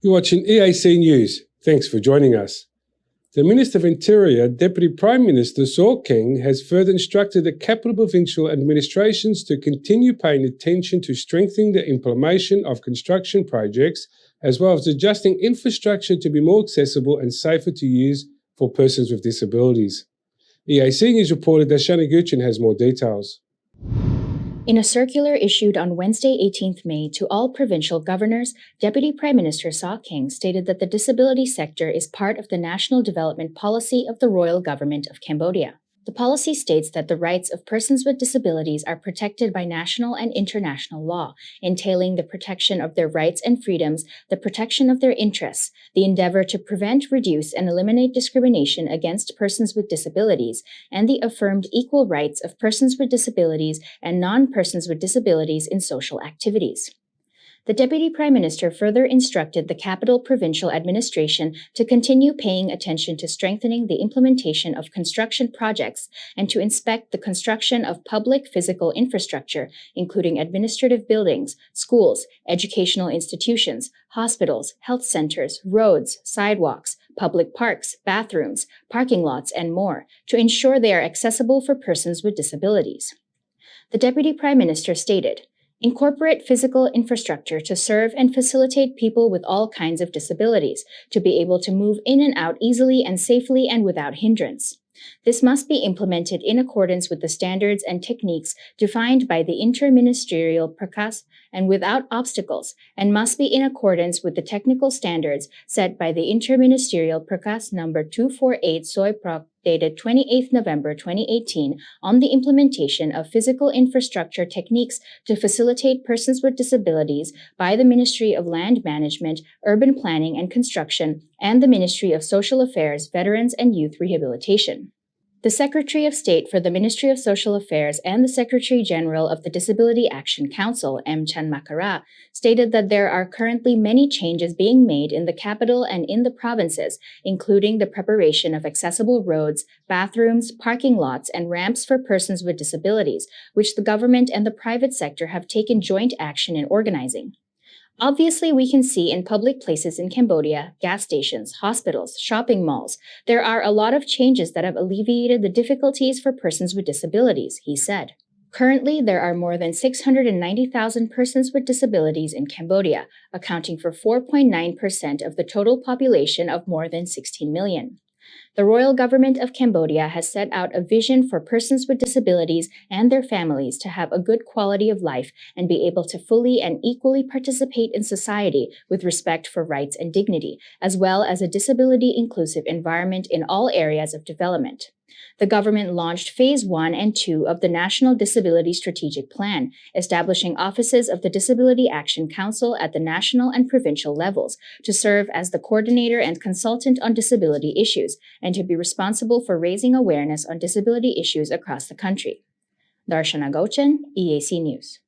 You're watching EAC News. Thanks for joining us. The Minister of Interior, Deputy Prime Minister Saw Keng, has further instructed the capital provincial administrations to continue paying attention to strengthening the implementation of construction projects, as well as adjusting infrastructure to be more accessible and safer to use for persons with disabilities. EAC News reporter Dashana Guchin has more details. In a circular issued on Wednesday, 18th May, to all provincial governors, Deputy Prime Minister Saw Keng stated that the disability sector is part of the national development policy of the Royal Government of Cambodia. The policy states that the rights of persons with disabilities are protected by national and international law, entailing the protection of their rights and freedoms, the protection of their interests, the endeavor to prevent, reduce, and eliminate discrimination against persons with disabilities, and the affirmed equal rights of persons with disabilities and non-persons with disabilities in social activities. The Deputy Prime Minister further instructed the Capital Provincial Administration to continue paying attention to strengthening the implementation of construction projects and to inspect the construction of public physical infrastructure, including administrative buildings, schools, educational institutions, hospitals, health centers, roads, sidewalks, public parks, bathrooms, parking lots, and more, to ensure they are accessible for persons with disabilities. The Deputy Prime Minister stated, "Incorporate physical infrastructure to serve and facilitate people with all kinds of disabilities to be able to move in and out easily and safely and without hindrance. This must be implemented in accordance with the standards and techniques defined by the Interministerial Prakas and without obstacles, and must be in accordance with the technical standards set by the Interministerial Prakas No. 248 Soy Proc dated 28 November 2018 on the implementation of physical infrastructure techniques to facilitate persons with disabilities by the Ministry of Land Management, Urban Planning and Construction, and the Ministry of Social Affairs, Veterans and Youth Rehabilitation." The Secretary of State for the Ministry of Social Affairs and the Secretary General of the Disability Action Council, M. Chan Makara, stated that there are currently many changes being made in the capital and in the provinces, including the preparation of accessible roads, bathrooms, parking lots, and ramps for persons with disabilities, which the government and the private sector have taken joint action in organizing. "Obviously, we can see in public places in Cambodia, gas stations, hospitals, shopping malls, there are a lot of changes that have alleviated the difficulties for persons with disabilities," he said. Currently, there are more than 690,000 persons with disabilities in Cambodia, accounting for 4.9% of the total population of more than 16 million. The Royal Government of Cambodia has set out a vision for persons with disabilities and their families to have a good quality of life and be able to fully and equally participate in society with respect for rights and dignity, as well as a disability-inclusive environment in all areas of development. The government launched Phase 1 and 2 of the National Disability Strategic Plan, establishing offices of the Disability Action Council at the national and provincial levels to serve as the coordinator and consultant on disability issues and to be responsible for raising awareness on disability issues across the country. Darshana Gochan, EAC News.